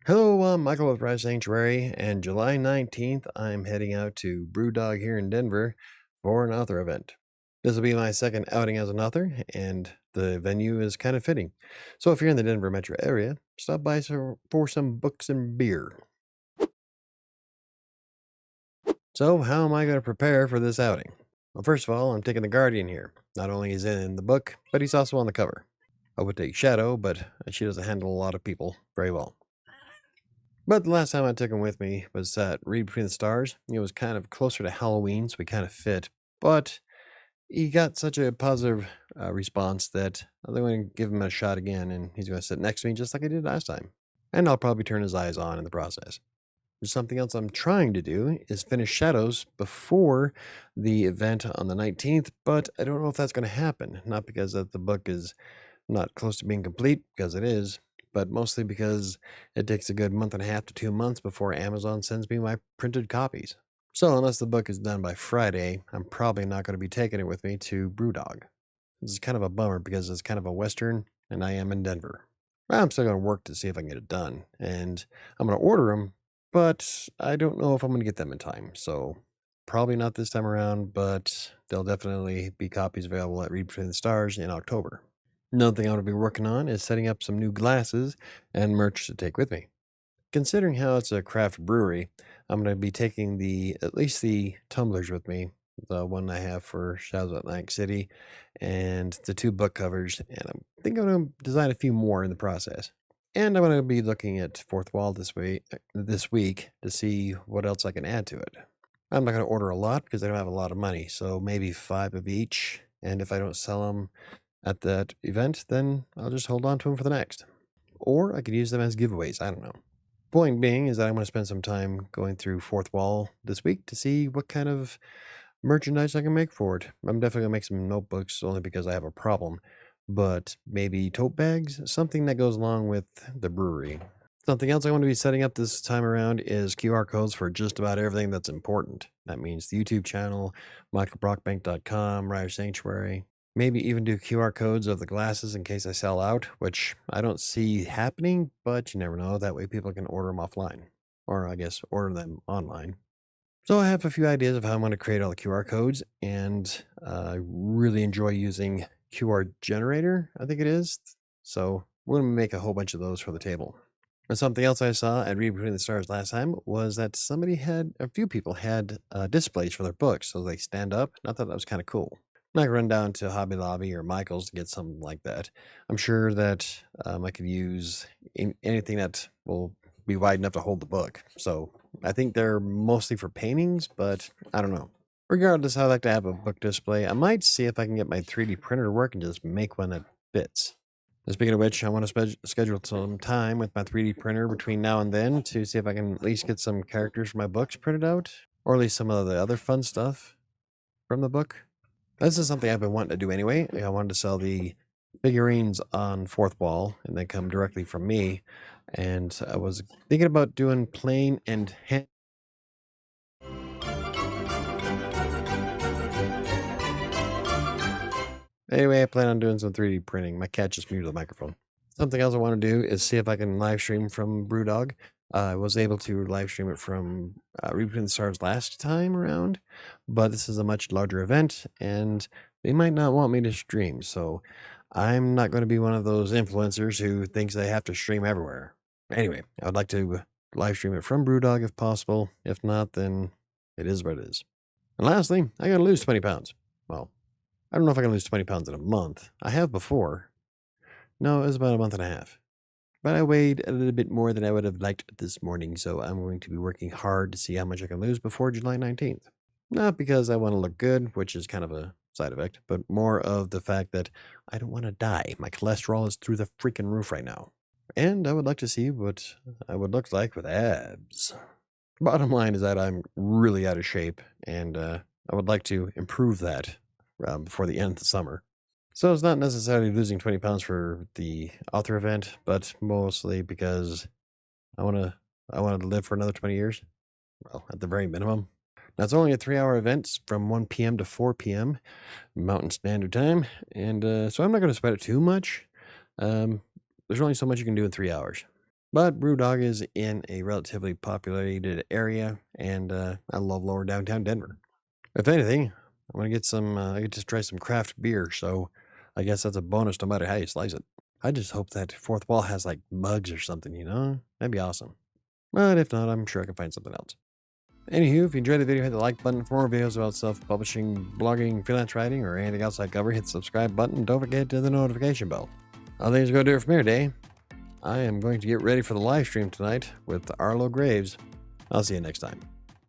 Hello, I'm Michael with WriterSanctuary, and July 19th, I'm heading out to BrewDog here in Denver for an author event. This will be my second outing as an author, and the venue is kind of fitting. So if you're in the Denver metro area, stop by for some books and beer. So, how am I going to prepare for this outing? Well, first of all, I'm taking the Guardian here. Not only is he in the book, but he's also on the cover. I would take Shadow, but she doesn't handle a lot of people very well. But the last time I took him with me was at Read Between the Stars. It was kind of closer to Halloween, so we kind of fit. But he got such a positive response that I'm going to give him a shot again, and he's going to sit next to me just like I did last time. And I'll probably turn his eyes on in the process. Something else I'm trying to do is finish Shadows before the event on the 19th, but I don't know if that's going to happen. Not because the book is not close to being complete, because it is, but mostly because it takes a good month and a half to 2 months before Amazon sends me my printed copies. So unless the book is done by Friday, I'm probably not going to be taking it with me to BrewDog. This is kind of a bummer because it's kind of a Western, and I am in Denver. I'm still going to work to see if I can get it done, and I'm going to order them, but I don't know if I'm going to get them in time. So probably not this time around, but there'll definitely be copies available at Read Between the Stars in October. Another thing I'm going to be working on is setting up some new glasses and merch to take with me. Considering how it's a craft brewery, I'm going to be taking at least the tumblers with me, the one I have for Shadows of Atlantic City, and the two book covers, and I think I'm going to design a few more in the process. And I'm going to be looking at Fourth Wall this week to see what else I can add to it. I'm not going to order a lot because I don't have a lot of money, so maybe 5 of each. And if I don't sell them at that event, then I'll just hold on to them for the next. Or I could use them as giveaways. I don't know. Point being is that I'm going to spend some time going through Fourth Wall this week to see what kind of merchandise I can make for it. I'm definitely going to make some notebooks only because I have a problem, but maybe tote bags, something that goes along with the brewery. Something else I want to be setting up this time around is QR codes for just about everything that's important. That means the YouTube channel, michaelbrockbank.com, Writer Sanctuary. Maybe even do QR codes of the glasses in case I sell out, which I don't see happening, but you never know. That way people can order them offline, or I guess order them online. So I have a few ideas of how I'm going to create all the QR codes, and I really enjoy using QR generator, I think it is. So we're going to make a whole bunch of those for the table. And something else I saw at Read Between the Stars last time was that a few people had displays for their books, so they stand up. And I thought that was kind of cool. I'm not gonna run down to Hobby Lobby or Michael's to get something like that. I'm sure that I could use anything that will be wide enough to hold the book. So I think they're mostly for paintings, but I don't know. Regardless, I like to have a book display. I might see if I can get my 3D printer to work and just make one that fits. And speaking of which, I want to schedule some time with my 3D printer between now and then to see if I can at least get some characters for my books printed out, or at least some of the other fun stuff from the book. This is something I've been wanting to do anyway. I wanted to sell the figurines on Fourth Wall, and they come directly from me. And I was thinking about doing plain and hand. Anyway, I plan on doing some 3D printing. My cat just muted the microphone. Something else I want to do is see if I can live stream from BrewDog. I was able to live stream it from Read Between the Stars last time around, but this is a much larger event, and they might not want me to stream, so I'm not going to be one of those influencers who thinks they have to stream everywhere. Anyway, I would like to live stream it from BrewDog if possible. If not, then it is what it is. And lastly, I got to lose 20 pounds. Well, I don't know if I can lose 20 pounds in a month. I have before. No, it was about a month and a half. But I weighed a little bit more than I would have liked this morning, so I'm going to be working hard to see how much I can lose before July 19th. Not because I want to look good, which is kind of a side effect, but more of the fact that I don't want to die. My cholesterol is through the freaking roof right now. And I would like to see what I would look like with abs. Bottom line is that I'm really out of shape, and I would like to improve that before the end of the summer. So it's not necessarily losing 20 pounds for the author event, but mostly because I want to live for another 20 years. Well, at the very minimum. Now, it's only a 3-hour event from 1 p.m. to 4 p.m. Mountain Standard Time, and so I'm not going to sweat it too much. There's only so much you can do in 3 hours. But BrewDog is in a relatively populated area, and I love lower downtown Denver. If anything, I'm gonna get some. I get to try some craft beer, so I guess that's a bonus no matter how you slice it. I just hope that Fourth Wall has like mugs or something, That'd be awesome. But if not, I'm sure I can find something else. Anywho, if you enjoyed the video, hit the like button. For more videos about self-publishing, blogging, freelance writing, or anything else I cover, hit the subscribe button. Don't forget to hit the notification bell. I think it's going to do it from here today. I am going to get ready for the live stream tonight with Arlo Graves. I'll see you next time.